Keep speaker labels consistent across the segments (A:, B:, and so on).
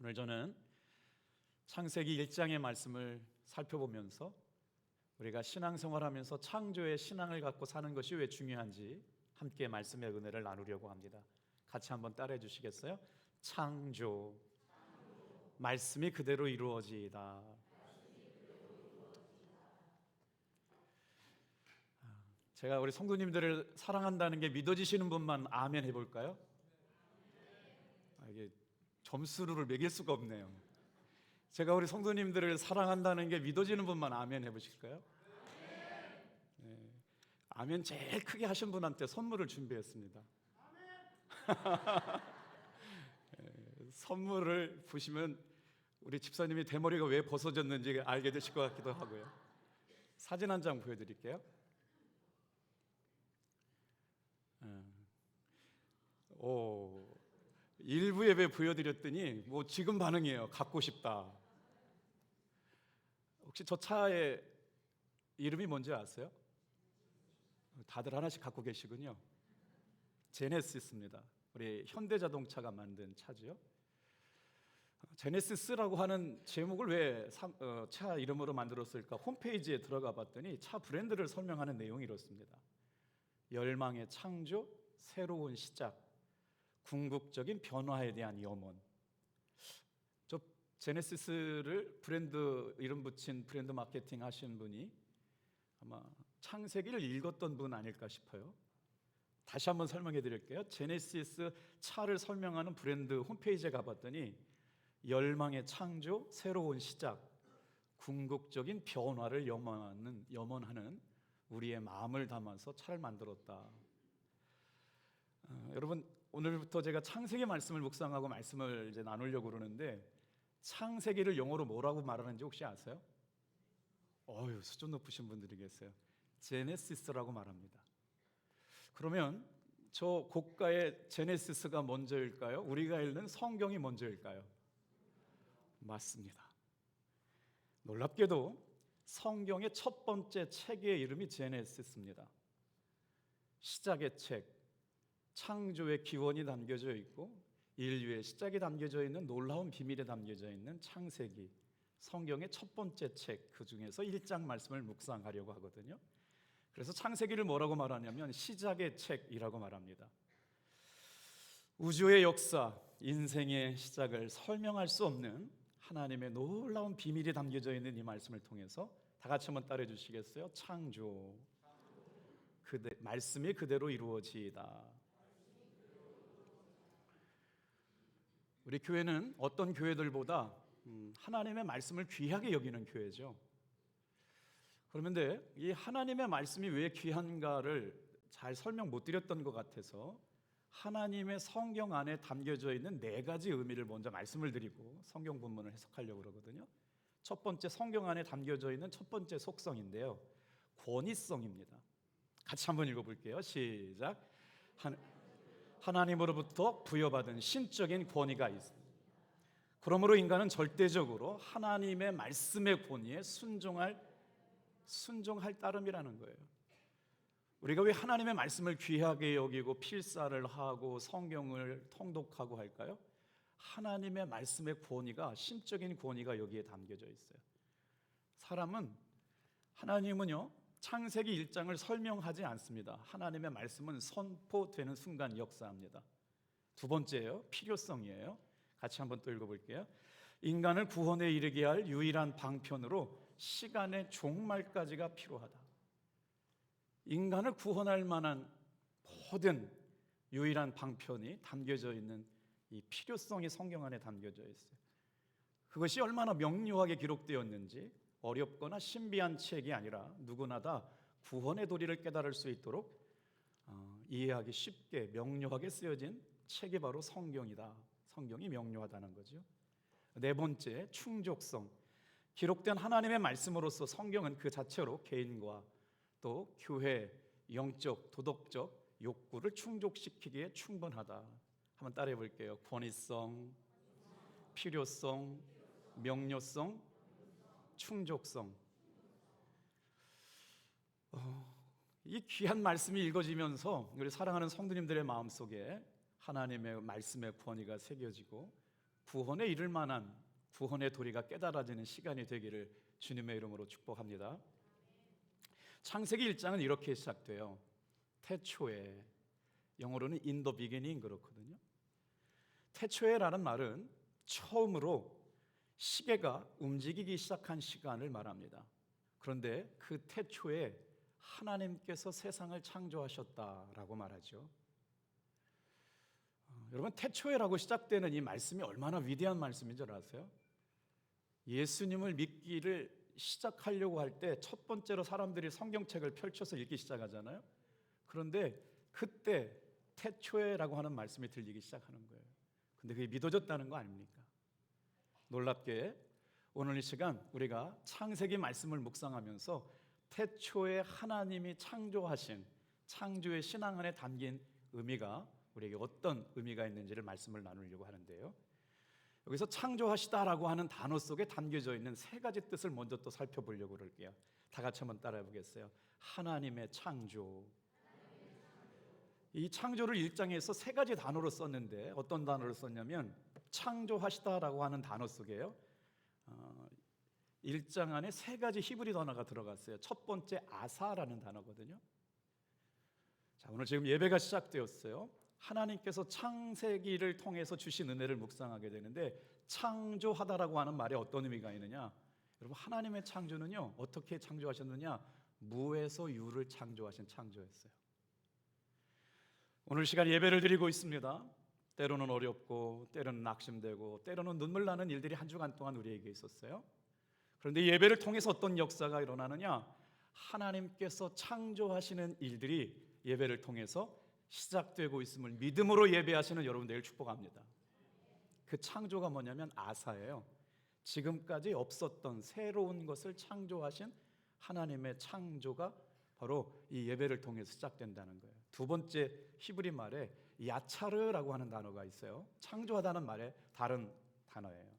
A: 오늘 저는 창세기 1장의 말씀을 살펴보면서 우리가 신앙생활하면서 창조의 신앙을 갖고 사는 것이 왜 중요한지 함께 말씀의 은혜를 나누려고 합니다. 같이 한번 따라해 주시겠어요? 창조, 말씀이 그대로 이루어지이다. 제가 우리 성도님들을 사랑한다는 게 믿어지시는 분만 아멘 해볼까요? 이게 점수를 매길 수가 없네요. 제가 우리 성도님들을 사랑한다는 게 믿어지는 분만 아멘 해보실까요? 네. 아멘 제일 크게 하신 분한테 선물을 준비했습니다. 네, 선물을 보시면 우리 집사님이 대머리가 왜 벗어졌는지 알게 되실 것 같기도 하고요. 사진 한 장 보여드릴게요. 일부 예배 보여드렸더니 지금 반응이에요. 갖고 싶다. 혹시 저 차의 이름이 뭔지 아세요? 다들 하나씩 갖고 계시군요. 제네시스입니다. 우리 현대자동차가 만든 차죠. 제네시스라고 하는 제목을 왜 차 이름으로 만들었을까? 홈페이지에 들어가 봤더니 차 브랜드를 설명하는 내용이 이렇습니다. 열망의 창조, 새로운 시작, 궁극적인 변화에 대한 염원. 저 제네시스를 브랜드 이름 붙인 브랜드 마케팅 하신 분이 아마 창세기를 읽었던 분 아닐까 싶어요. 다시 한번 설명해 드릴게요. 제네시스 차를 설명하는 브랜드 홈페이지에 가봤더니 열망의 창조, 새로운 시작, 궁극적인 변화를 염원하는 우리의 마음을 담아서 차를 만들었다. 여러분, 오늘부터 제가 창세기 말씀을 묵상하고 말씀을 이제 나누려고 그러는데 창세기를 영어로 뭐라고 말하는지 혹시 아세요? 수준 높으신 분들이 계세요. 제네시스라고 말합니다. 그러면 저 고가의 제네시스가 먼저일까요? 우리가 읽는 성경이 먼저일까요? 맞습니다. 놀랍게도 성경의 첫 번째 책의 이름이 제네시스입니다. 시작의 책, 창조의 기원이 담겨져 있고 인류의 시작이 담겨져 있는 놀라운 비밀이 담겨져 있는 창세기, 성경의 첫 번째 책, 그 중에서 1장 말씀을 묵상하려고 하거든요. 그래서 창세기를 뭐라고 말하냐면 시작의 책이라고 말합니다. 우주의 역사, 인생의 시작을 설명할 수 없는 하나님의 놀라운 비밀이 담겨져 있는 이 말씀을 통해서 다 같이 한번 따라해 주시겠어요? 창조, 말씀이 그대로 이루어지이다. 우리 교회는 어떤 교회들보다 하나님의 말씀을 귀하게 여기는 교회죠. 그런데 이 하나님의 말씀이 왜 귀한가를 잘 설명 못 드렸던 것 같아서 하나님의 성경 안에 담겨져 있는 4가지 의미를 먼저 말씀을 드리고 성경 본문을 해석하려고 그러거든요. 첫 번째, 성경 안에 담겨져 있는 첫 번째 속성인데요, 권위성입니다. 같이 한번 읽어볼게요. 시작. 하나님으로부터 부여받은 신적인 권위가 있습니다. 그러므로 인간은 절대적으로 하나님의 말씀의 권위에 순종할 따름이라는 거예요. 우리가 왜 하나님의 말씀을 귀하게 여기고 필사를 하고 성경을 통독하고 할까요? 하나님의 말씀의 권위가, 신적인 권위가 여기에 담겨져 있어요. 하나님은요, 창세기 1장을 설명하지 않습니다. 하나님의 말씀은 선포되는 순간 역사합니다. 두 번째예요, 필요성이에요. 같이 한번 또 읽어볼게요. 인간을 구원에 이르게 할 유일한 방편으로 시간의 종말까지가 필요하다. 인간을 구원할 만한 모든 유일한 방편이 담겨져 있는 이 필요성이 성경 안에 담겨져 있어요. 그것이 얼마나 명료하게 기록되었는지, 어렵거나 신비한 책이 아니라 누구나 다 구원의 도리를 깨달을 수 있도록 이해하기 쉽게 명료하게 쓰여진 책이 바로 성경이다. 성경이 명료하다는 거죠. 네 번째, 충족성. 기록된 하나님의 말씀으로서 성경은 그 자체로 개인과 또 교회, 영적, 도덕적 욕구를 충족시키기에 충분하다. 한번 따라해 볼게요. 권위성, 필요성, 명료성, 충족성. 이 귀한 말씀이 읽어지면서 우리 사랑하는 성도님들의 마음속에 하나님의 말씀의 권위가 새겨지고 구원에 이를 만한 구원의 도리가 깨달아지는 시간이 되기를 주님의 이름으로 축복합니다. 창세기 1장은 이렇게 시작돼요. 태초에, 영어로는 in the beginning 그렇거든요. 태초에라는 말은 처음으로 시계가 움직이기 시작한 시간을 말합니다. 그런데 그 태초에 하나님께서 세상을 창조하셨다라고 말하죠. 여러분, 태초에라고 시작되는 이 말씀이 얼마나 위대한 말씀인 줄 아세요? 예수님을 믿기를 시작하려고 할 때 첫 번째로 사람들이 성경책을 펼쳐서 읽기 시작하잖아요. 그런데 그때 태초에라고 하는 말씀이 들리기 시작하는 거예요. 근데 그게 믿어졌다는 거 아닙니까? 놀랍게 오늘 이 시간 우리가 창세기 말씀을 묵상하면서 태초에 하나님이 창조하신 창조의 신앙 안에 담긴 의미가 우리에게 어떤 의미가 있는지를 말씀을 나누려고 하는데요. 여기서 창조하시다라고 하는 단어 속에 담겨져 있는 세 가지 뜻을 먼저 또 살펴보려고 그럴게요. 다 같이 한번 따라해 보겠어요. 하나님의 창조. 이 창조를 1장에서 세 가지 단어로 썼는데 어떤 단어를 썼냐면 창조하시다라고 하는 단어 속에요. 1장 안에 세 가지 히브리 단어가 들어갔어요. 첫 번째 아사라는 단어거든요. 자, 오늘 지금 예배가 시작되었어요. 하나님께서 창세기를 통해서 주신 은혜를 묵상하게 되는데 창조하다라고 하는 말에 어떤 의미가 있느냐? 여러분, 하나님의 창조는요, 어떻게 창조하셨느냐? 무에서 유를 창조하신 창조였어요. 오늘 시간 예배를 드리고 있습니다. 때로는 어렵고 때로는 낙심되고 때로는 눈물 나는 일들이 한 주간 동안 우리에게 있었어요. 그런데 예배를 통해서 어떤 역사가 일어나느냐? 하나님께서 창조하시는 일들이 예배를 통해서 시작되고 있음을 믿음으로 예배하시는 여러분들 축복합니다. 그 창조가 뭐냐면 아사예요. 지금까지 없었던 새로운 것을 창조하신 하나님의 창조가 바로 이 예배를 통해서 시작된다는 거예요. 두 번째 히브리 말에 야차르라고 하는 단어가 있어요. 창조하다는 말의 다른 단어예요.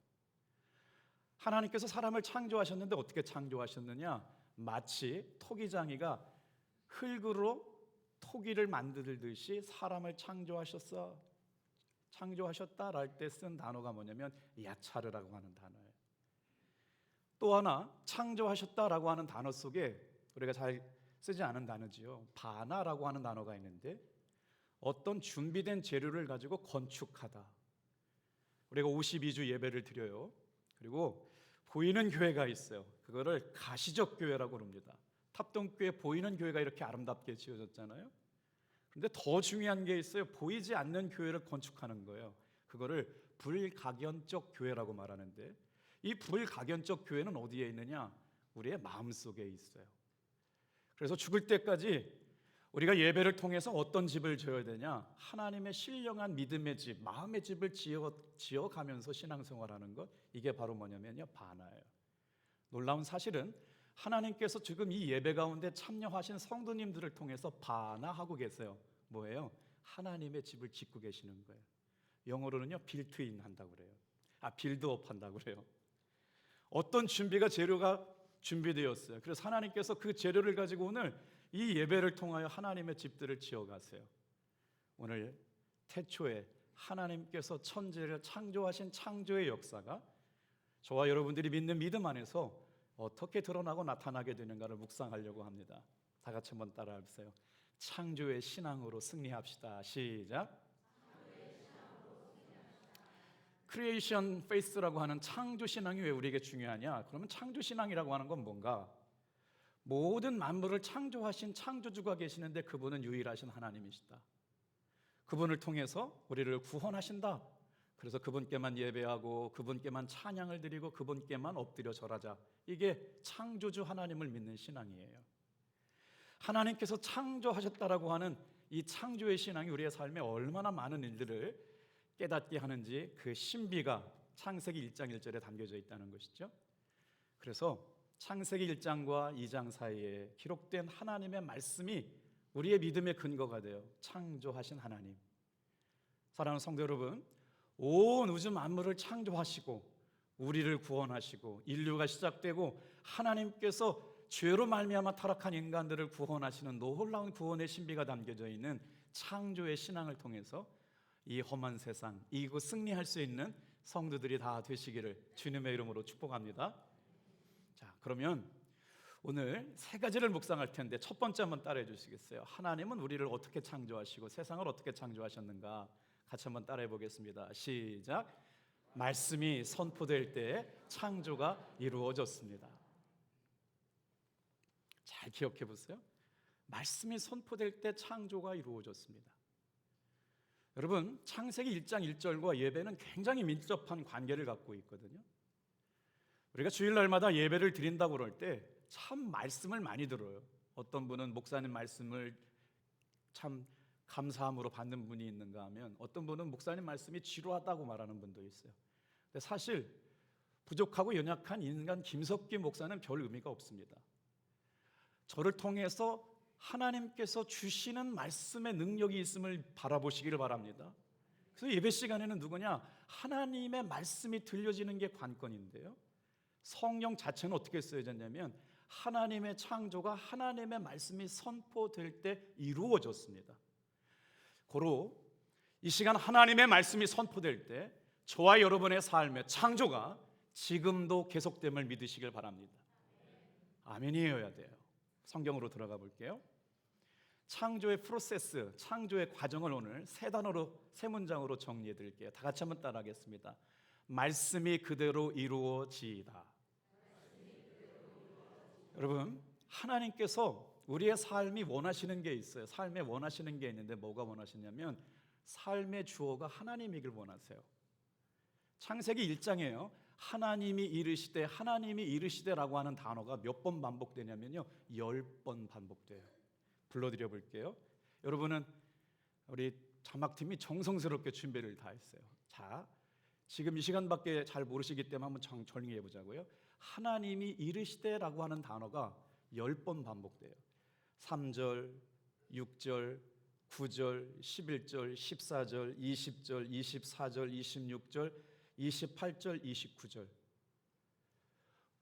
A: 하나님께서 사람을 창조하셨는데 어떻게 창조하셨느냐? 마치 토기장이가 흙으로 토기를 만들듯이 사람을 창조하셨다랄 때 쓴 단어가 뭐냐면 야차르라고 하는 단어예요. 또 하나 창조하셨다라고 하는 단어 속에 우리가 잘 쓰지 않은 단어지요. 바나라고 하는 단어가 있는데 어떤 준비된 재료를 가지고 건축하다. 우리가 52주 예배를 드려요. 그리고 보이는 교회가 있어요. 그거를 가시적 교회라고 합니다. 탑동교회 보이는 교회가 이렇게 아름답게 지어졌잖아요. 그런데 더 중요한 게 있어요. 보이지 않는 교회를 건축하는 거예요. 그거를 불가견적 교회라고 말하는데 이 불가견적 교회는 어디에 있느냐? 우리의 마음속에 있어요. 그래서 죽을 때까지 우리가 예배를 통해서 어떤 집을 지어야 되냐? 하나님의 신령한 믿음의 집, 마음의 집을 지어가면서 신앙생활하는 것, 이게 바로 뭐냐면요, 바나예요. 놀라운 사실은 하나님께서 지금 이 예배 가운데 참여하신 성도님들을 통해서 바나하고 계세요. 뭐예요? 하나님의 집을 짓고 계시는 거예요. 영어로는요, 빌트인 한다고 그래요. 빌드업 한다고 그래요. 어떤 재료가 준비되었어요. 그래서 하나님께서 그 재료를 가지고 오늘 이 예배를 통하여 하나님의 집들을 지어가세요. 오늘 태초에 하나님께서 천지를 창조하신 창조의 역사가 저와 여러분들이 믿는 믿음 안에서 어떻게 드러나고 나타나게 되는가를 묵상하려고 합니다. 다 같이 한번 따라해보세요. 창조의 신앙으로 승리합시다. 시작. 크리에이션 페이스라고 하는 창조 신앙이 왜 우리에게 중요하냐? 그러면 창조 신앙이라고 하는 건 뭔가? 모든 만물을 창조하신 창조주가 계시는데 그분은 유일하신 하나님이시다. 그분을 통해서 우리를 구원하신다. 그래서 그분께만 예배하고 그분께만 찬양을 드리고 그분께만 엎드려 절하자. 이게 창조주 하나님을 믿는 신앙이에요. 하나님께서 창조하셨다라고 하는 이 창조의 신앙이 우리의 삶에 얼마나 많은 일들을 깨닫게 하는지 그 신비가 창세기 1장 1절에 담겨져 있다는 것이죠. 그래서 창세기 1장과 2장 사이에 기록된 하나님의 말씀이 우리의 믿음의 근거가 돼요. 창조하신 하나님. 사랑하는 성도 여러분, 온 우주 만물을 창조하시고 우리를 구원하시고 인류가 시작되고 하나님께서 죄로 말미암아 타락한 인간들을 구원하시는 놀라운 구원의 신비가 담겨져 있는 창조의 신앙을 통해서 이 험한 세상, 이곳 승리할 수 있는 성도들이 다 되시기를 주님의 이름으로 축복합니다. 자, 그러면 오늘 세 가지를 묵상할 텐데 첫 번째 한번 따라해 주시겠어요? 하나님은 우리를 어떻게 창조하시고 세상을 어떻게 창조하셨는가? 같이 한번 따라해 보겠습니다. 시작. 말씀이 선포될 때 창조가 이루어졌습니다. 잘 기억해 보세요. 말씀이 선포될 때 창조가 이루어졌습니다. 여러분, 창세기 1장 1절과 예배는 굉장히 밀접한 관계를 갖고 있거든요. 우리가 주일날마다 예배를 드린다고 그럴 때 참 말씀을 많이 들어요. 어떤 분은 목사님 말씀을 참 감사함으로 받는 분이 있는가 하면 어떤 분은 목사님 말씀이 지루하다고 말하는 분도 있어요. 근데 사실 부족하고 연약한 인간 김석기 목사는 별 의미가 없습니다. 저를 통해서 하나님께서 주시는 말씀의 능력이 있음을 바라보시기를 바랍니다. 그래서 예배 시간에는 누구냐? 하나님의 말씀이 들려지는 게 관건인데요, 성경 자체는 어떻게 쓰여졌냐면 하나님의 창조가 하나님의 말씀이 선포될 때 이루어졌습니다. 고로 이 시간 하나님의 말씀이 선포될 때 저와 여러분의 삶의 창조가 지금도 계속됨을 믿으시길 바랍니다. 아멘이어야 돼요. 성경으로 들어가 볼게요. 창조의 프로세스, 창조의 과정을 오늘 세 단어로, 세 문장으로 정리해 드릴게요. 다 같이 한번 따라하겠습니다. 말씀이 그대로 이루어지이다. 여러분, 하나님께서 우리의 삶이 원하시는 게 있어요. 삶에 원하시는 게 있는데 뭐가 원하시냐면 삶의 주어가 하나님이길 원하세요. 창세기 1장에요, 하나님이 이르시되라고 하는 단어가 몇 번 반복되냐면요, 10번 반복돼요. 불러드려 볼게요. 여러분은 우리 자막팀이 정성스럽게 준비를 다 했어요. 자, 지금 이 시간밖에 잘 모르시기 때문에 한번 정리해 보자고요. 하나님이 이르시되라고 하는 단어가 10번 반복돼요. 3절, 6절, 9절, 11절, 14절, 20절, 24절, 26절, 28절, 29절.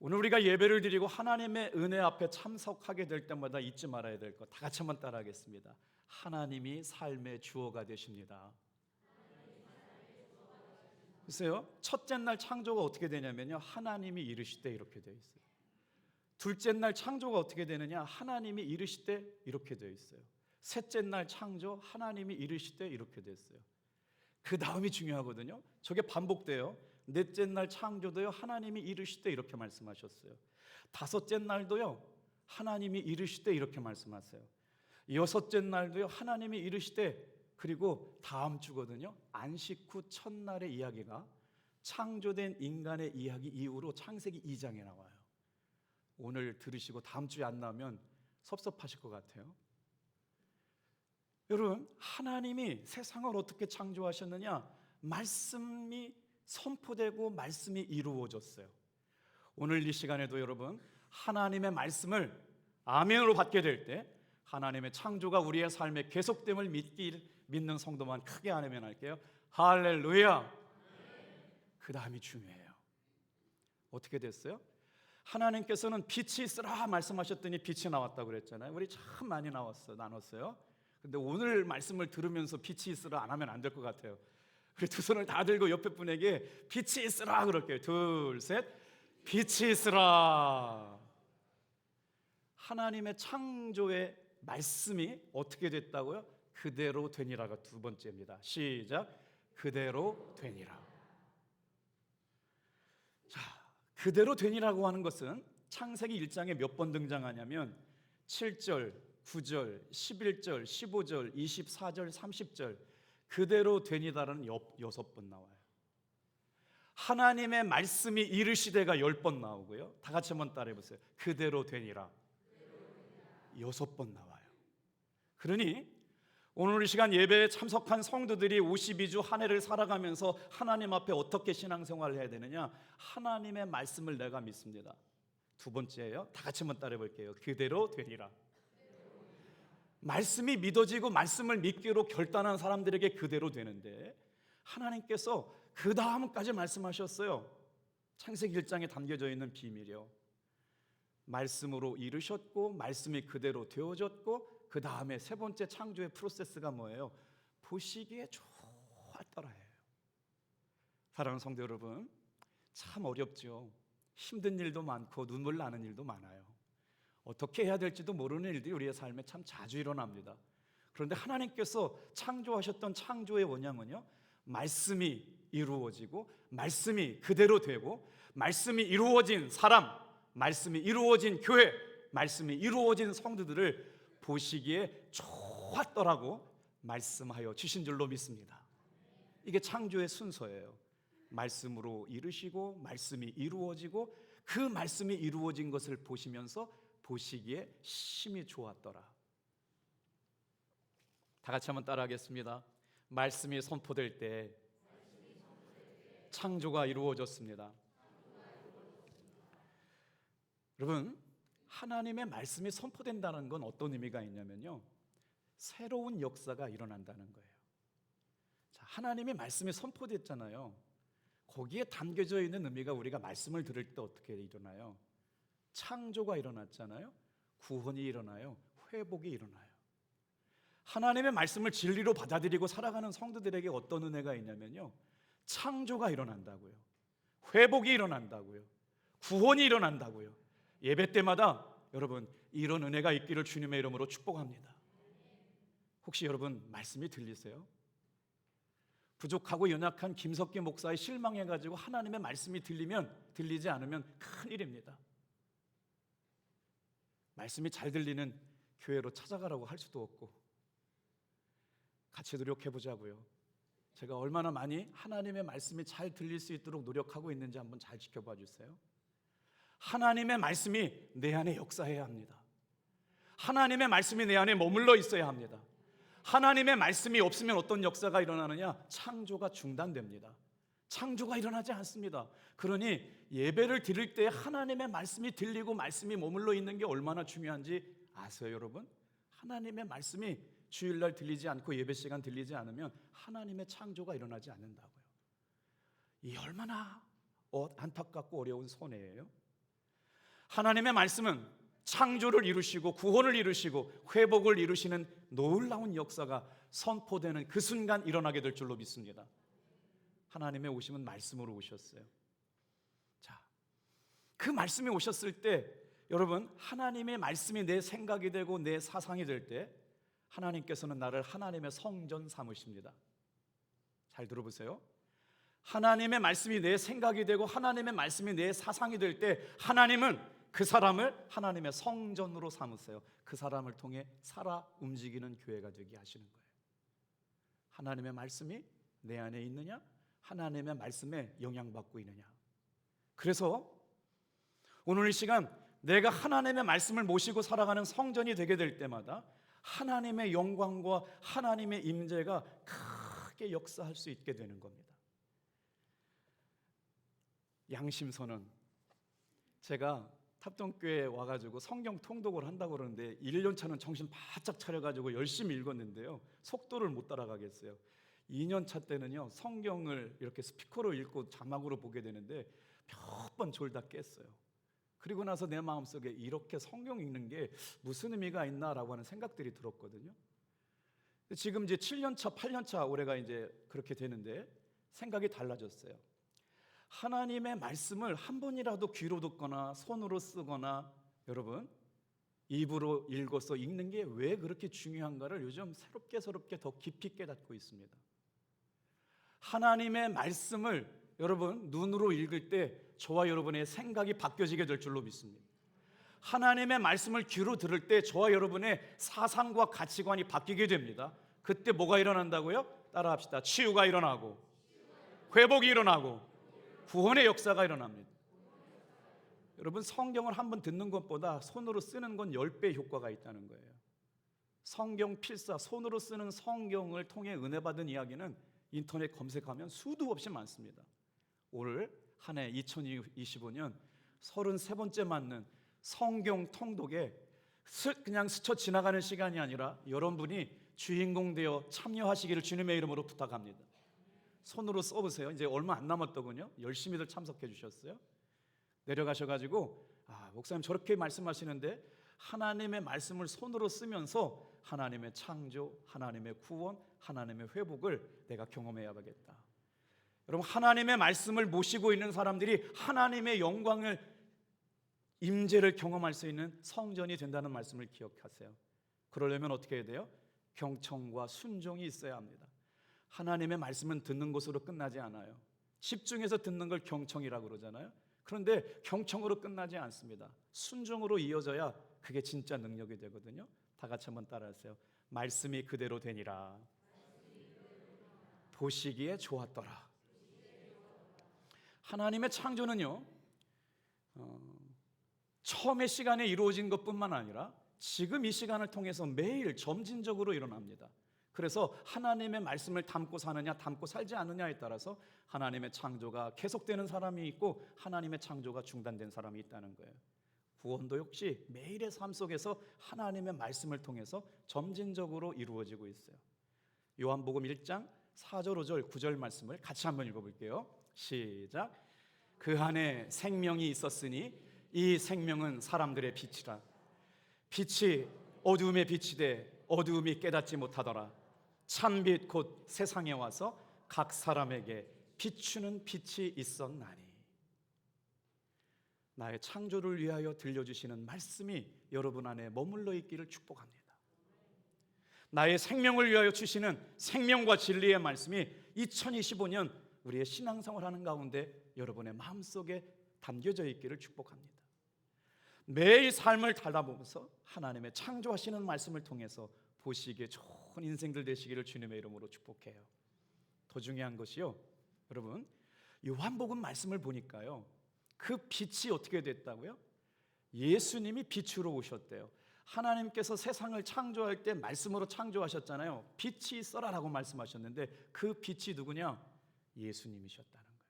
A: 오늘 우리가 예배를 드리고 하나님의 은혜 앞에 참석하게 될 때마다 잊지 말아야 될 것, 다 같이 한번 따라하겠습니다. 하나님이 삶의 주어가 되십니다. 글쎄요, 첫째 날 창조가 어떻게 되냐면요, 하나님이 이르시되 이렇게 되어 있어요. 둘째 날 창조가 어떻게 되느냐, 하나님이 이르시되 이렇게 되어 있어요. 셋째 날 창조, 하나님이 이르시되 이렇게 됐어요. 그 다음이 중요하거든요. 저게 반복돼요. 넷째 날 창조도요, 하나님이 이르시되 이렇게 말씀하셨어요. 다섯째 날도요, 하나님이 이르시되 이렇게 말씀하세요. 여섯째 날도요, 하나님이 이르시되, 그리고 다음 주거든요, 안식 후 첫날의 이야기가 창조된 인간의 이야기 이후로 창세기 2장에 나와요. 오늘 들으시고 다음 주에 안 나오면 섭섭하실 것 같아요. 여러분, 하나님이 세상을 어떻게 창조하셨느냐? 말씀이 선포되고 말씀이 이루어졌어요. 오늘 이 시간에도 여러분, 하나님의 말씀을 아멘으로 받게 될 때 하나님의 창조가 우리의 삶에 계속됨을 믿는 성도만 크게 아멘 할게요. 할렐루야. 그 다음이 중요해요. 어떻게 됐어요? 하나님께서는 빛이 있으라 말씀하셨더니 빛이 나왔다고 그랬잖아요. 우리 참 많이 나눴어요. 근데 오늘 말씀을 들으면서 빛이 있으라 안 하면 안 될 것 같아요. 우리 두 손을 다 들고 옆에 분에게 빛이 있으라 그럴게요. 둘, 셋. 빛이 있으라. 하나님의 창조의 말씀이 어떻게 됐다고요? 그대로 되니라가 두 번째입니다. 시작. 그대로 되니라. 자, 그대로 되니라고 하는 것은 창세기 1장에 몇 번 등장하냐면 7절, 9절, 11절, 15절, 24절, 30절, 그대로 되니다라는 6번 나와요. 하나님의 말씀이 이르시되가 10번 나오고요. 다 같이 한번 따라해 보세요. 그대로 되니라 6번 나와요. 그러니 오늘 이 시간 예배에 참석한 성도들이 52주 한 해를 살아가면서 하나님 앞에 어떻게 신앙생활을 해야 되느냐? 하나님의 말씀을 내가 믿습니다. 두 번째예요. 다 같이 한번 따라해 볼게요. 그대로 되리라. 말씀이 믿어지고 말씀을 믿기로 결단한 사람들에게 그대로 되는데 하나님께서 그 다음까지 말씀하셨어요. 창세기 1장에 담겨져 있는 비밀이요. 말씀으로 이루셨고 말씀이 그대로 되어졌고 그 다음에 세 번째 창조의 프로세스가 뭐예요? 보시기에 좋았더라예요. 사랑하는 성도 여러분, 참 어렵죠. 힘든 일도 많고 눈물 나는 일도 많아요. 어떻게 해야 될지도 모르는 일들이 우리의 삶에 참 자주 일어납니다. 그런데 하나님께서 창조하셨던 창조의 원형은요, 말씀이 이루어지고 말씀이 그대로 되고 말씀이 이루어진 사람, 말씀이 이루어진 교회, 말씀이 이루어진 성도들을 보시기에 좋았더라고 말씀하여 주신 줄로 믿습니다. 이게 창조의 순서예요. 말씀으로 이루시고 말씀이 이루어지고 그 말씀이 이루어진 것을 보시면서 보시기에 심히 좋았더라. 다 같이 한번 따라하겠습니다. 말씀이 선포될 때 창조가 이루어졌습니다. 여러분, 하나님의 말씀이 선포된다는 건 어떤 의미가 있냐면요, 새로운 역사가 일어난다는 거예요. 자, 하나님의 말씀이 선포됐잖아요. 거기에 담겨져 있는 의미가 우리가 말씀을 들을 때 어떻게 일어나요? 창조가 일어났잖아요. 구원이 일어나요. 회복이 일어나요. 하나님의 말씀을 진리로 받아들이고 살아가는 성도들에게 어떤 은혜가 있냐면요, 창조가 일어난다고요. 회복이 일어난다고요. 구원이 일어난다고요. 예배 때마다 여러분 이런 은혜가 있기를 주님의 이름으로 축복합니다. 혹시 여러분 말씀이 들리세요? 부족하고 연약한 김석기 목사에 실망해가지고 하나님의 말씀이 들리지 않으면 큰일입니다. 말씀이 잘 들리는 교회로 찾아가라고 할 수도 없고 같이 노력해보자고요. 제가 얼마나 많이 하나님의 말씀이 잘 들릴 수 있도록 노력하고 있는지 한번 잘 지켜봐 주세요. 하나님의 말씀이 내 안에 역사해야 합니다. 하나님의 말씀이 내 안에 머물러 있어야 합니다. 하나님의 말씀이 없으면 어떤 역사가 일어나느냐? 창조가 중단됩니다. 창조가 일어나지 않습니다. 그러니 예배를 드릴 때 하나님의 말씀이 들리고 말씀이 머물러 있는 게 얼마나 중요한지 아세요, 여러분? 하나님의 말씀이 주일날 들리지 않고 예배 시간 들리지 않으면 하나님의 창조가 일어나지 않는다고요. 이 얼마나 안타깝고 어려운 손해예요. 하나님의 말씀은 창조를 이루시고 구원을 이루시고 회복을 이루시는 놀라운 역사가 선포되는 그 순간 일어나게 될 줄로 믿습니다. 하나님의 오심은 말씀으로 오셨어요. 자, 그 말씀이 오셨을 때 여러분, 하나님의 말씀이 내 생각이 되고 내 사상이 될 때 하나님께서는 나를 하나님의 성전 삼으십니다. 잘 들어보세요. 하나님의 말씀이 내 생각이 되고 하나님의 말씀이 내 사상이 될 때 하나님은 그 사람을 하나님의 성전으로 삼으세요. 그 사람을 통해 살아 움직이는 교회가 되게 하시는 거예요. 하나님의 말씀이 내 안에 있느냐? 하나님의 말씀에 영향받고 있느냐? 그래서 오늘 이 시간 내가 하나님의 말씀을 모시고 살아가는 성전이 되게 될 때마다 하나님의 영광과 하나님의 임재가 크게 역사할 수 있게 되는 겁니다. 양심선언, 제가 탑동교회에 와가지고 성경 통독을 한다고 그러는데 1년 차는 정신 바짝 차려가지고 열심히 읽었는데요, 속도를 못 따라가겠어요. 2년 차 때는요, 성경을 이렇게 스피커로 읽고 자막으로 보게 되는데 몇 번 졸다 깼어요. 그리고 나서 내 마음속에 이렇게 성경 읽는 게 무슨 의미가 있나라고 하는 생각들이 들었거든요. 지금 이제 7년 차, 8년 차 올해가 이제 그렇게 되는데 생각이 달라졌어요. 하나님의 말씀을 한 번이라도 귀로 듣거나 손으로 쓰거나 여러분 입으로 읽어서 읽는 게 왜 그렇게 중요한가를 요즘 새롭게 더 깊이 깨닫고 있습니다. 하나님의 말씀을 여러분 눈으로 읽을 때 저와 여러분의 생각이 바뀌어지게 될 줄로 믿습니다. 하나님의 말씀을 귀로 들을 때 저와 여러분의 사상과 가치관이 바뀌게 됩니다. 그때 뭐가 일어난다고요? 따라합시다. 치유가 일어나고 회복이 일어나고 구원의 역사가 일어납니다. 여러분, 성경을 한번 듣는 것보다 손으로 쓰는 건 10배 효과가 있다는 거예요. 성경 필사, 손으로 쓰는 성경을 통해 은혜 받은 이야기는 인터넷 검색하면 수도 없이 많습니다. 올 한 해 2025년 33번째 맞는 성경 통독에 그냥 스쳐 지나가는 시간이 아니라 여러분이 주인공 되어 참여하시기를 주님의 이름으로 부탁합니다. 손으로 써보세요. 이제 얼마 안 남았더군요. 열심히들 참석해 주셨어요. 내려가셔가지고 목사님 저렇게 말씀하시는데 하나님의 말씀을 손으로 쓰면서 하나님의 창조, 하나님의 구원, 하나님의 회복을 내가 경험해야겠다. 여러분, 하나님의 말씀을 모시고 있는 사람들이 하나님의 영광을, 임재를 경험할 수 있는 성전이 된다는 말씀을 기억하세요. 그러려면 어떻게 해야 돼요? 경청과 순종이 있어야 합니다. 하나님의 말씀은 듣는 것으로 끝나지 않아요. 집중해서 듣는 걸 경청이라고 그러잖아요. 그런데 경청으로 끝나지 않습니다. 순종으로 이어져야 그게 진짜 능력이 되거든요. 다 같이 한번 따라하세요. 말씀이 그대로 되니라. 보시기에 좋았더라. 하나님의 창조는요, 처음의 시간에 이루어진 것뿐만 아니라 지금 이 시간을 통해서 매일 점진적으로 일어납니다. 그래서 하나님의 말씀을 담고 사느냐 담고 살지 않느냐에 따라서 하나님의 창조가 계속되는 사람이 있고 하나님의 창조가 중단된 사람이 있다는 거예요. 구원도 역시 매일의 삶 속에서 하나님의 말씀을 통해서 점진적으로 이루어지고 있어요. 요한복음 1장 4절 5절 9절 말씀을 같이 한번 읽어볼게요. 시작. 그 안에 생명이 있었으니 이 생명은 사람들의 빛이라. 빛이 어두움에 빛이 돼 어두움이 깨닫지 못하더라. 참빛 곧 세상에 와서 각 사람에게 비추는 빛이 있었나니. 나의 창조를 위하여 들려주시는 말씀이 여러분 안에 머물러 있기를 축복합니다. 나의 생명을 위하여 주시는 생명과 진리의 말씀이 2025년 우리의 신앙생활 하는 가운데 여러분의 마음속에 담겨져 있기를 축복합니다. 매일 삶을 달아보면서 하나님의 창조하시는 말씀을 통해서 보시기에 좋은 인생들 되시기를 주님의 이름으로 축복해요. 더 중요한 것이요, 여러분, 요한복음 말씀을 보니까요, 그 빛이 어떻게 됐다고요? 예수님이 빛으로 오셨대요. 하나님께서 세상을 창조할 때 말씀으로 창조하셨잖아요. 빛이 있어라라고 말씀하셨는데 그 빛이 누구냐? 예수님이셨다는 거예요.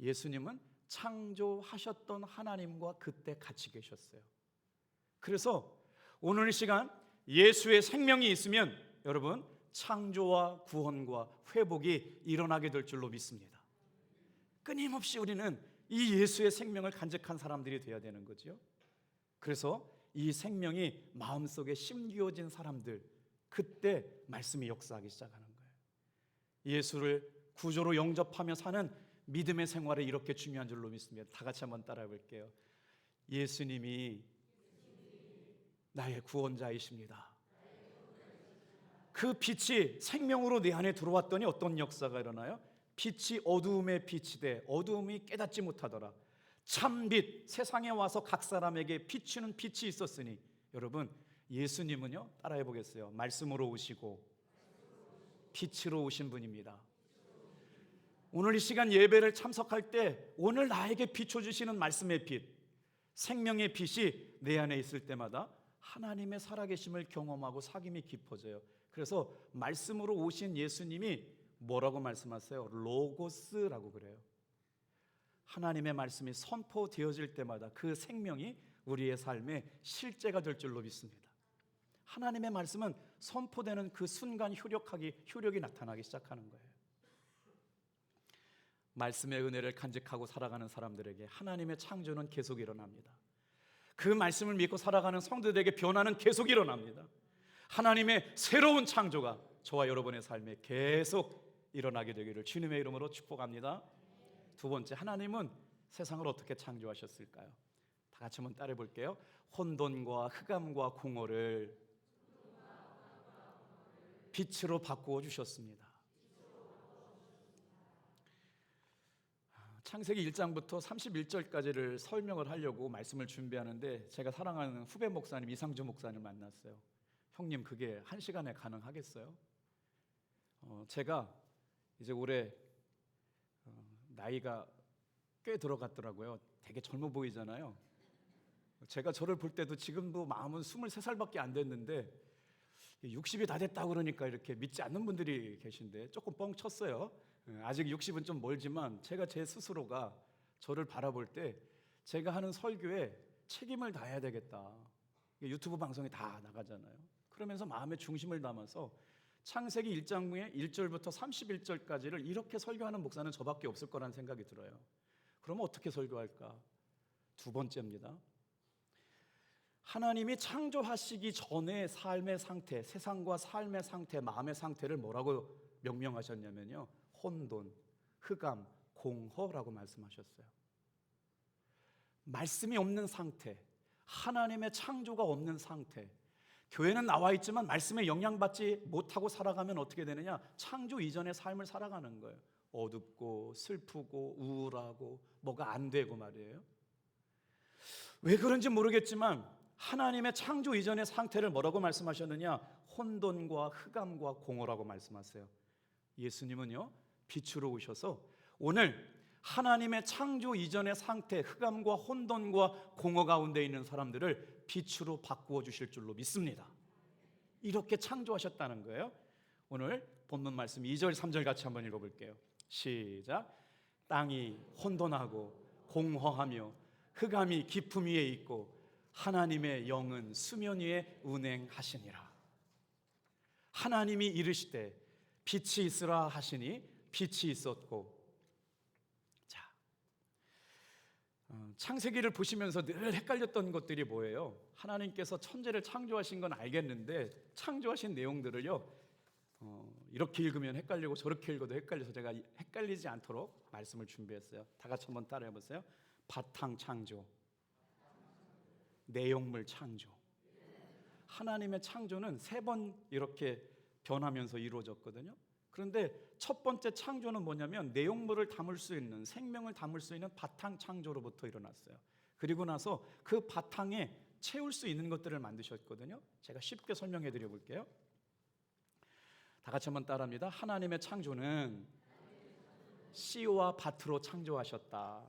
A: 예수님은 창조하셨던 하나님과 그때 같이 계셨어요. 그래서 오늘 이 시간 예수의 생명이 있으면 여러분 창조와 구원과 회복이 일어나게 될 줄로 믿습니다. 끊임없이 우리는 이 예수의 생명을 간직한 사람들이 되어야 되는 거죠. 그래서 이 생명이 마음속에 심기어진 사람들, 그때 말씀이 역사하기 시작하는 거예요. 예수를 구조로 영접하며 사는 믿음의 생활이 이렇게 중요한 줄로 믿습니다. 다 같이 한번 따라해 볼게요. 예수님이 나의 구원자이십니다. 그 빛이 생명으로 내 안에 들어왔더니 어떤 역사가 일어나요? 빛이 어두움에 빛이 돼 어두움이 깨닫지 못하더라. 참빛, 세상에 와서 각 사람에게 비추는 빛이 있었으니. 여러분, 예수님은요, 따라해 보겠어요. 말씀으로 오시고 빛으로 오신 분입니다. 오늘 이 시간 예배를 참석할 때 오늘 나에게 비춰주시는 말씀의 빛, 생명의 빛이 내 안에 있을 때마다 하나님의 살아계심을 경험하고 사귐이 깊어져요. 그래서 말씀으로 오신 예수님이 뭐라고 말씀하세요? 로고스라고 그래요. 하나님의 말씀이 선포되어질 때마다 그 생명이 우리의 삶의 실제가 될 줄로 믿습니다. 하나님의 말씀은 선포되는 그 순간 효력이 나타나기 시작하는 거예요. 말씀의 은혜를 간직하고 살아가는 사람들에게 하나님의 창조는 계속 일어납니다. 그 말씀을 믿고 살아가는 성도들에게 변화는 계속 일어납니다. 하나님의 새로운 창조가 저와 여러분의 삶에 계속 일어나게 되기를 주님의 이름으로 축복합니다. 두 번째, 하나님은 세상을 어떻게 창조하셨을까요? 다 같이 한번 따라해 볼게요. 혼돈과 흑암과 공허를 빛으로 바꾸어 주셨습니다. 창세기 1장부터 31절까지를 설명을 하려고 말씀을 준비하는데 제가 사랑하는 후배 목사님 이상주 목사님을 만났어요. 형님, 그게 1시간에 가능하겠어요? 제가 이제 올해 나이가 꽤 들어갔더라고요. 되게 젊어 보이잖아요. 제가 저를 볼 때도 지금도 마음은 23살밖에 안 됐는데 60이 다 됐다고 그러니까 이렇게 믿지 않는 분들이 계신데 조금 뻥 쳤어요. 아직 60은 좀 멀지만 제가 제 스스로가 저를 바라볼 때 제가 하는 설교에 책임을 다해야 되겠다. 유튜브 방송에 다 나가잖아요. 그러면서 마음의 중심을 담아서 창세기 1장의 1절부터 31절까지를 이렇게 설교하는 목사는 저밖에 없을 거라는 생각이 들어요. 그러면 어떻게 설교할까? 두 번째입니다. 하나님이 창조하시기 전에 삶의 상태, 세상과 삶의 상태, 마음의 상태를 뭐라고 명명하셨냐면요, 혼돈, 흑암, 공허라고 말씀하셨어요. 말씀이 없는 상태, 하나님의 창조가 없는 상태, 교회는 나와 있지만 말씀에 영향받지 못하고 살아가면 어떻게 되느냐? 창조 이전의 삶을 살아가는 거예요. 어둡고 슬프고 우울하고 뭐가 안 되고 말이에요. 왜 그런지 모르겠지만 하나님의 창조 이전의 상태를 뭐라고 말씀하셨느냐? 혼돈과 흑암과 공허라고 말씀하세요. 예수님은요, 빛으로 오셔서 오늘 하나님의 창조 이전의 상태, 흑암과 혼돈과 공허 가운데 있는 사람들을 빛으로 바꾸어 주실 줄로 믿습니다. 이렇게 창조하셨다는 거예요. 오늘 본문 말씀 2절 3절 같이 한번 읽어볼게요. 시작. 땅이 혼돈하고 공허하며 흑암이 깊음 위에 있고 하나님의 영은 수면 위에 운행하시니라. 하나님이 이르시되 빛이 있으라 하시니 빛이 있었고. 자, 창세기를 보시면서 늘 헷갈렸던 것들이 뭐예요? 하나님께서 천지를 창조하신 건 알겠는데 창조하신 내용들을요, 이렇게 읽으면 헷갈리고 저렇게 읽어도 헷갈려서 제가 헷갈리지 않도록 말씀을 준비했어요. 다 같이 한번 따라해 보세요. 바탕 창조, 내용물 창조. 하나님의 창조는 3번 이렇게 변하면서 이루어졌거든요. 그런데 첫 번째 창조는 뭐냐면 내용물을 담을 수 있는, 생명을 담을 수 있는 바탕 창조로부터 일어났어요. 그리고 나서 그 바탕에 채울 수 있는 것들을 만드셨거든요. 제가 쉽게 설명해 드려 볼게요. 다 같이 한번 따라합니다. 하나님의 창조는 씨와 밭으로 창조하셨다.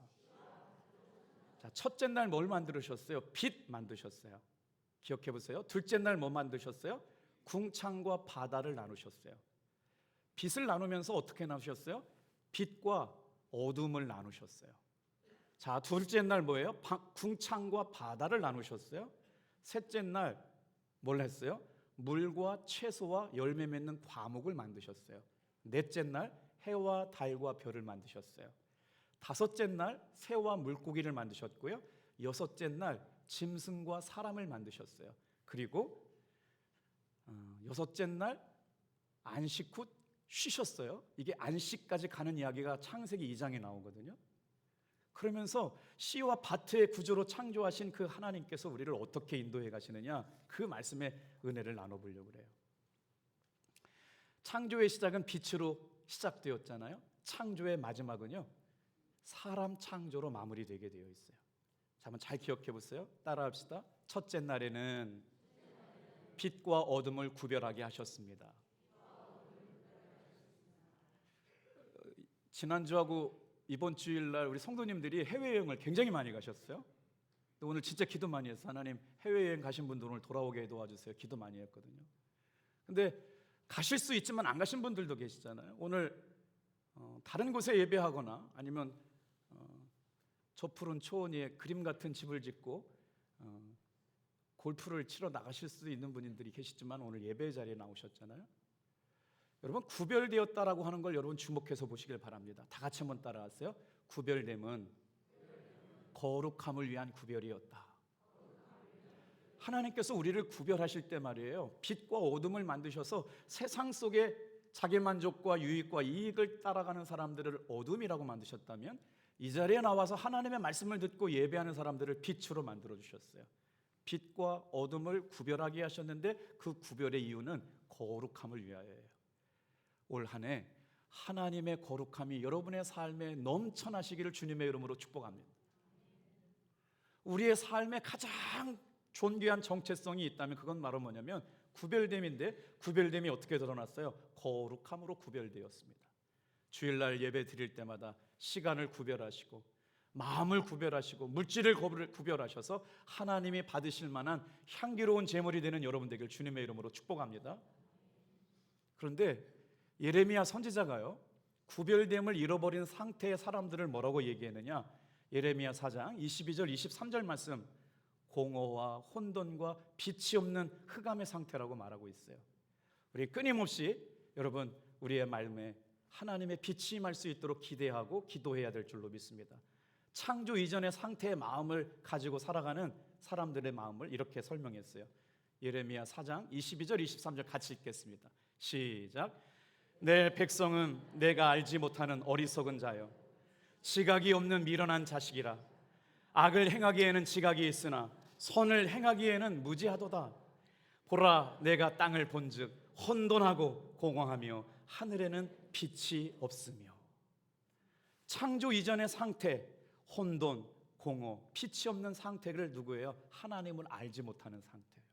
A: 자, 첫째 날 뭘 만드셨어요? 빛 만드셨어요. 기억해 보세요. 둘째 날 뭐 만드셨어요? 궁창과 바다를 나누셨어요. 빛을 나누면서 어떻게 나누셨어요? 빛과 어둠을 나누셨어요. 자, 둘째 날 뭐예요? 궁창과 바다를 나누셨어요. 셋째 날 뭘 했어요? 물과 채소와 열매 맺는 과목을 만드셨어요. 넷째 날 해와 달과 별을 만드셨어요. 다섯째 날 새와 물고기를 만드셨고요. 여섯째 날 짐승과 사람을 만드셨어요. 그리고 여섯째 날 안식 후 쉬셨어요. 이게 안식까지 가는 이야기가 창세기 2장에 나오거든요. 그러면서 씨와 밭의 구조로 창조하신 그 하나님께서 우리를 어떻게 인도해 가시느냐, 그 말씀의 은혜를 나눠보려고 그래요. 창조의 시작은 빛으로 시작되었잖아요. 창조의 마지막은요, 사람 창조로 마무리되게 되어 있어요. 자, 한번 잘 기억해 보세요. 따라합시다. 첫째 날에는 빛과 어둠을 구별하게 하셨습니다. 지난주하고 이번 주일날 우리 성도님들이 해외여행을 굉장히 많이 가셨어요. 오늘 진짜 기도 많이 했어요. 하나님, 해외여행 가신 분들 오늘 돌아오게 도와주세요. 기도 많이 했거든요. 근데 가실 수 있지만 안 가신 분들도 계시잖아요. 오늘 다른 곳에 예배하거나 아니면 저 푸른 초원 위에 그림 같은 집을 짓고 골프를 치러 나가실 수 있는 분들이 계시지만 오늘 예배 자리에 나오셨잖아요. 여러분, 구별되었다라고 하는 걸 여러분 주목해서 보시길 바랍니다. 다 같이 한번 따라하세요. 구별됨은 거룩함을 위한 구별이었다. 하나님께서 우리를 구별하실 때 말이에요, 빛과 어둠을 만드셔서 세상 속에 자기 만족과 유익과 이익을 따라가는 사람들을 어둠이라고 만드셨다면 이 자리에 나와서 하나님의 말씀을 듣고 예배하는 사람들을 빛으로 만들어 주셨어요. 빛과 어둠을 구별하게 하셨는데 그 구별의 이유는 거룩함을 위하여예요. 올 한 해 하나님의 거룩함이 여러분의 삶에 넘쳐나시기를 주님의 이름으로 축복합니다. 우리의 삶에 가장 존귀한 정체성이 있다면 그건 바로 뭐냐면 구별됨인데, 구별됨이 어떻게 드러났어요? 거룩함으로 구별되었습니다. 주일날 예배 드릴 때마다 시간을 구별하시고 마음을 구별하시고 물질을 구별하셔서 하나님이 받으실 만한 향기로운 제물이 되는 여러분 되길 주님의 이름으로 축복합니다. 그런데 예레미야 선지자가요, 구별됨을 잃어버린 상태의 사람들을 뭐라고 얘기했느냐? 예레미야 4장 22절 23절 말씀, 공허와 혼돈과 빛이 없는 흑암의 상태라고 말하고 있어요. 우리 끊임없이 여러분 우리의 마음에 하나님의 빛이 임할 수 있도록 기대하고 기도해야 될 줄로 믿습니다. 창조 이전의 상태의 마음을 가지고 살아가는 사람들의 마음을 이렇게 설명했어요. 예레미야 4장 22절 23절 같이 읽겠습니다. 시작. 내 백성은 내가 알지 못하는 어리석은 자여, 지각이 없는 미련한 자식이라. 악을 행하기에는 지각이 있으나 선을 행하기에는 무지하도다. 보라, 내가 땅을 본즉 혼돈하고 공허하며 하늘에는 빛이 없으며. 창조 이전의 상태, 혼돈, 공허, 빛이 없는 상태를 누구예요? 하나님을 알지 못하는 상태예요.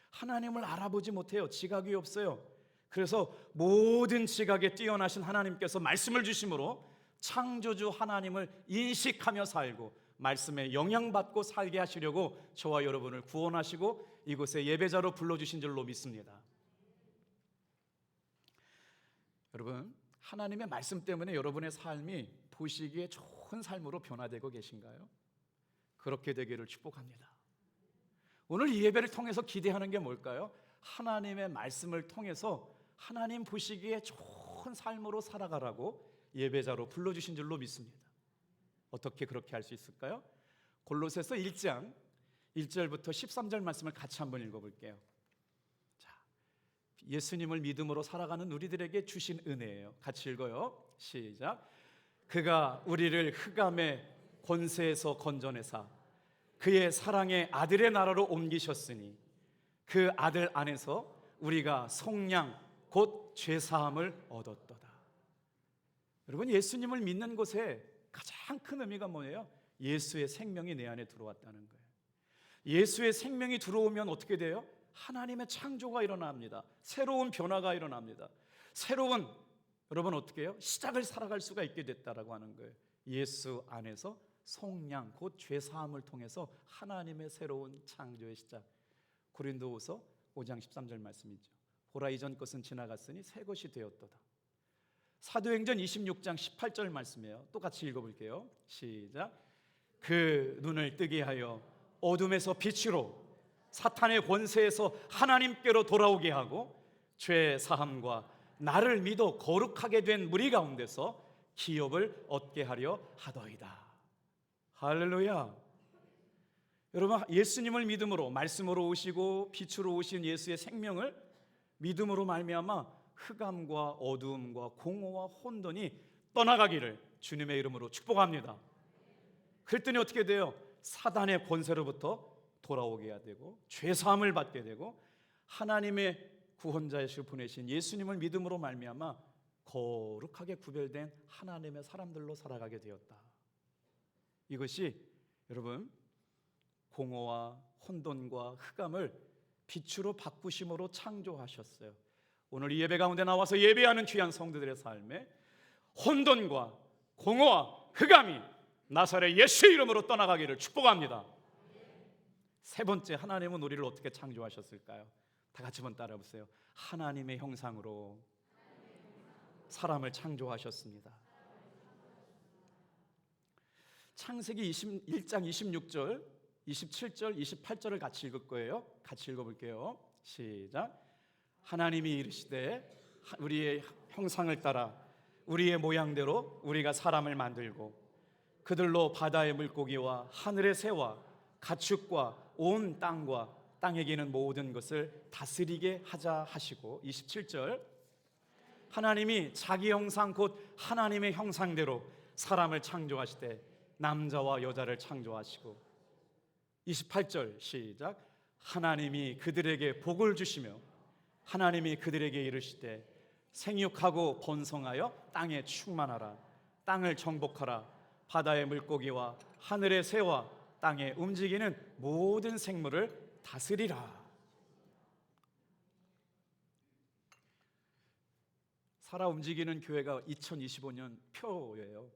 A: 하나님을 알아보지 못해요. 지각이 없어요. 그래서 모든 지각에 뛰어나신 하나님께서 말씀을 주심으로 창조주 하나님을 인식하며 살고 말씀에 영향받고 살게 하시려고 저와 여러분을 구원하시고 이곳에 예배자로 불러주신 줄로 믿습니다. 여러분, 하나님의 말씀 때문에 여러분의 삶이 보시기에 좋은 삶으로 변화되고 계신가요? 그렇게 되기를 축복합니다. 오늘 이 예배를 통해서 기대하는 게 뭘까요? 하나님의 말씀을 통해서 하나님 보시기에 좋은 삶으로 살아가라고 예배자로 불러주신 줄로 믿습니다. 어떻게 그렇게 할 수 있을까요? 골로새서 1장 1절부터 13절 말씀을 같이 한번 읽어볼게요. 자, 예수님을 믿음으로 살아가는 우리들에게 주신 은혜예요. 같이 읽어요. 시작. 그가 우리를 흑암의 권세에서 건져내사 그의 사랑의 아들의 나라로 옮기셨으니 그 아들 안에서 우리가 속량 곧 죄사함을 얻었도다. 여러분, 예수님을 믿는 곳에 가장 큰 의미가 뭐예요? 예수의 생명이 내 안에 들어왔다는 거예요. 예수의 생명이 들어오면 어떻게 돼요? 하나님의 창조가 일어납니다. 새로운 변화가 일어납니다. 새로운, 여러분 어떻게 해요? 시작을 살아갈 수가 있게 됐다라고 하는 거예요. 예수 안에서 속량 곧 죄사함을 통해서 하나님의 새로운 창조의 시작. 고린도후서 5장 13절 말씀이죠. 보라, 이전 것은 지나갔으니 새 것이 되었도다. 사도행전 26장 18절 말씀이에요. 똑같이 읽어볼게요. 시작. 그 눈을 뜨게 하여 어둠에서 빛으로 사탄의 권세에서 하나님께로 돌아오게 하고 죄 사함과 나를 믿어 거룩하게 된 무리 가운데서 기업을 얻게 하려 하더이다. 할렐루야. 여러분, 예수님을 믿음으로 말씀으로 오시고 빛으로 오신 예수의 생명을 믿음으로 말미암아 흑암과 어두움과 공허와 혼돈이 떠나가기를 주님의 이름으로 축복합니다. 그랬더니 어떻게 돼요? 사단의 권세로부터 돌아오게 해야 되고 죄사함을 받게 되고 하나님의 구원자이시고 보내신 예수님을 믿음으로 말미암아 거룩하게 구별된 하나님의 사람들로 살아가게 되었다. 이것이 여러분 공허와 혼돈과 흑암을 빛으로 바꾸심으로 창조하셨어요. 오늘 이 예배 가운데 나와서 예배하는 귀한 성도들의 삶에 혼돈과 공허와 흑암이 나사렛 예수의 이름으로 떠나가기를 축복합니다. 세 번째, 하나님은 우리를 어떻게 창조하셨을까요? 다 같이 한번 따라해보세요. 하나님의 형상으로 사람을 창조하셨습니다. 창세기 21장 26절, 27절, 28절을 같이 읽을 거예요. 같이 읽어볼게요. 시작. 하나님이 이르시되 우리의 형상을 따라 우리의 모양대로 우리가 사람을 만들고 그들로 바다의 물고기와 하늘의 새와 가축과 온 땅과 땅에 기는 모든 것을 다스리게 하자 하시고 27절 하나님이 자기 형상 곧 하나님의 형상대로 사람을 창조하시되 남자와 여자를 창조하시고 28절 시작. 하나님이 그들에게 복을 주시며 하나님이 그들에게 이르시되 생육하고 번성하여 땅에 충만하라. 땅을 정복하라. 바다의 물고기와 하늘의 새와 땅에 움직이는 모든 생물을 다스리라. 살아 움직이는 교회가 2025년 표예요.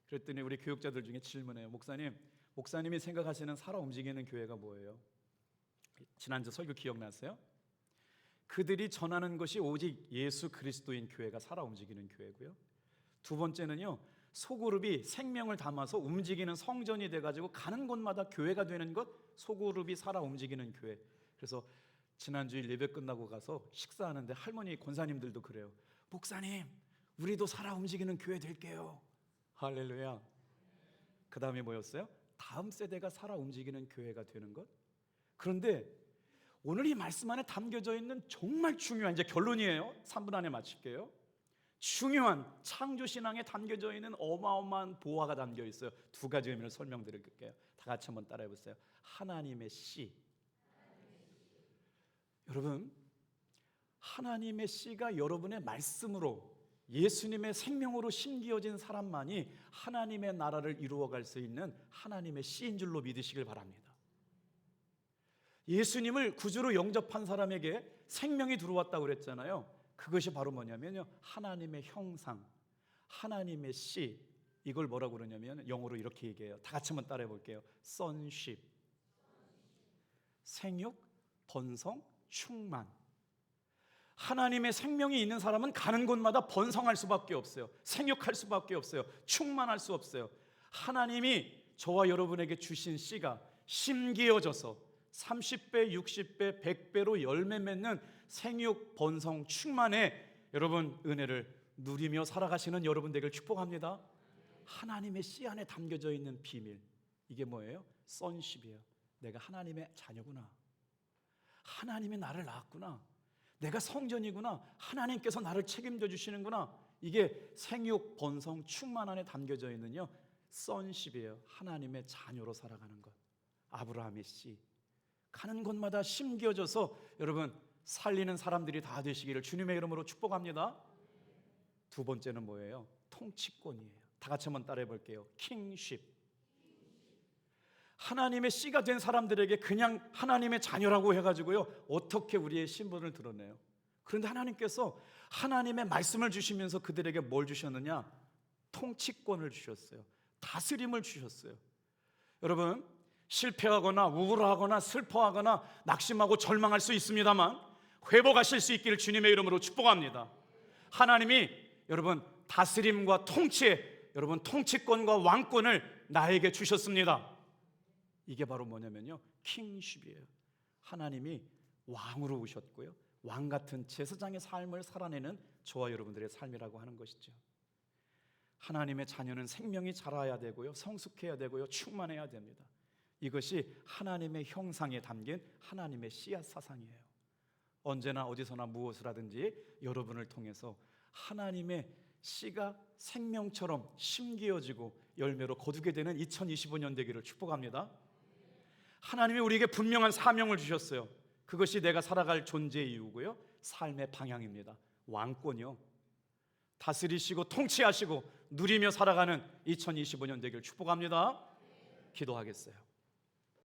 A: 그랬더니 우리 교육자들 중에 질문해요. 목사님이 생각하시는 살아 움직이는 교회가 뭐예요? 지난주 설교 기억나세요? 그들이 전하는 것이 오직 예수 그리스도인 교회가 살아 움직이는 교회고요. 두 번째는요, 소그룹이 생명을 담아서 움직이는 성전이 돼가지고 가는 곳마다 교회가 되는 것, 소그룹이 살아 움직이는 교회. 그래서 지난주일 예배 끝나고 가서 식사하는데 할머니 권사님들도 그래요. 목사님, 우리도 살아 움직이는 교회 될게요. 할렐루야. 그 다음에 뭐였어요? 다음 세대가 살아 움직이는 교회가 되는 것. 그런데 오늘 이 말씀 안에 담겨져 있는 정말 중요한 이제 결론이에요. 3분 안에 마칠게요. 중요한 창조신앙에 담겨져 있는 어마어마한 보화가 담겨 있어요. 두 가지 의미를 설명드릴게요. 다 같이 한번 따라해 보세요. 하나님의 씨. 여러분, 하나님의 씨가 여러분의 말씀으로, 예수님의 생명으로 심기어진 사람만이 하나님의 나라를 이루어갈 수 있는 하나님의 씨인 줄로 믿으시길 바랍니다. 예수님을 구주로 영접한 사람에게 생명이 들어왔다고 그랬잖아요. 그것이 바로 뭐냐면요, 하나님의 형상, 하나님의 씨. 이걸 뭐라고 그러냐면 영어로 이렇게 얘기해요. 다 같이 한번 따라해 볼게요. sonship. 생육, 번성, 충만. 하나님의 생명이 있는 사람은 가는 곳마다 번성할 수밖에 없어요. 생육할 수밖에 없어요. 충만할 수 없어요. 하나님이 저와 여러분에게 주신 씨가 심기어져서 30배, 60배, 100배로 열매 맺는 생육, 번성, 충만의 여러분 은혜를 누리며 살아가시는 여러분 되길 축복합니다. 하나님의 씨 안에 담겨져 있는 비밀, 이게 뭐예요? sonship이에요. 내가 하나님의 자녀구나. 하나님이 나를 낳았구나. 내가 성전이구나. 하나님께서 나를 책임져 주시는구나. 이게 생육, 번성, 충만 안에 담겨져 있는요, sonship이에요. 하나님의 자녀로 살아가는 것. 아브라함의 씨. 가는 곳마다 심겨져서 여러분 살리는 사람들이 다 되시기를 주님의 이름으로 축복합니다. 두 번째는 뭐예요? 통치권이에요. 다 같이 한번 따라해 볼게요. 킹십. 하나님의 씨가 된 사람들에게 그냥 하나님의 자녀라고 해가지고요, 어떻게 우리의 신분을 드러내요? 그런데 하나님께서 하나님의 말씀을 주시면서 그들에게 뭘 주셨느냐? 통치권을 주셨어요. 다스림을 주셨어요. 여러분, 실패하거나 우울하거나 슬퍼하거나 낙심하고 절망할 수 있습니다만 회복하실 수 있기를 주님의 이름으로 축복합니다. 하나님이 여러분 다스림과 통치에, 여러분 통치권과 왕권을 나에게 주셨습니다. 이게 바로 뭐냐면요, 킹십이에요. 하나님이 왕으로 오셨고요, 왕 같은 제사장의 삶을 살아내는 저와 여러분들의 삶이라고 하는 것이죠. 하나님의 자녀는 생명이 자라야 되고요, 성숙해야 되고요, 충만해야 됩니다. 이것이 하나님의 형상에 담긴 하나님의 씨앗 사상이에요. 언제나 어디서나 무엇을 하든지 여러분을 통해서 하나님의 씨가 생명처럼 심기어지고 열매로 거두게 되는 2025년 되기를 축복합니다. 하나님이 우리에게 분명한 사명을 주셨어요. 그것이 내가 살아갈 존재의 이유고요, 삶의 방향입니다. 왕권이요, 다스리시고 통치하시고 누리며 살아가는 2025년 되기를 축복합니다. 기도하겠어요.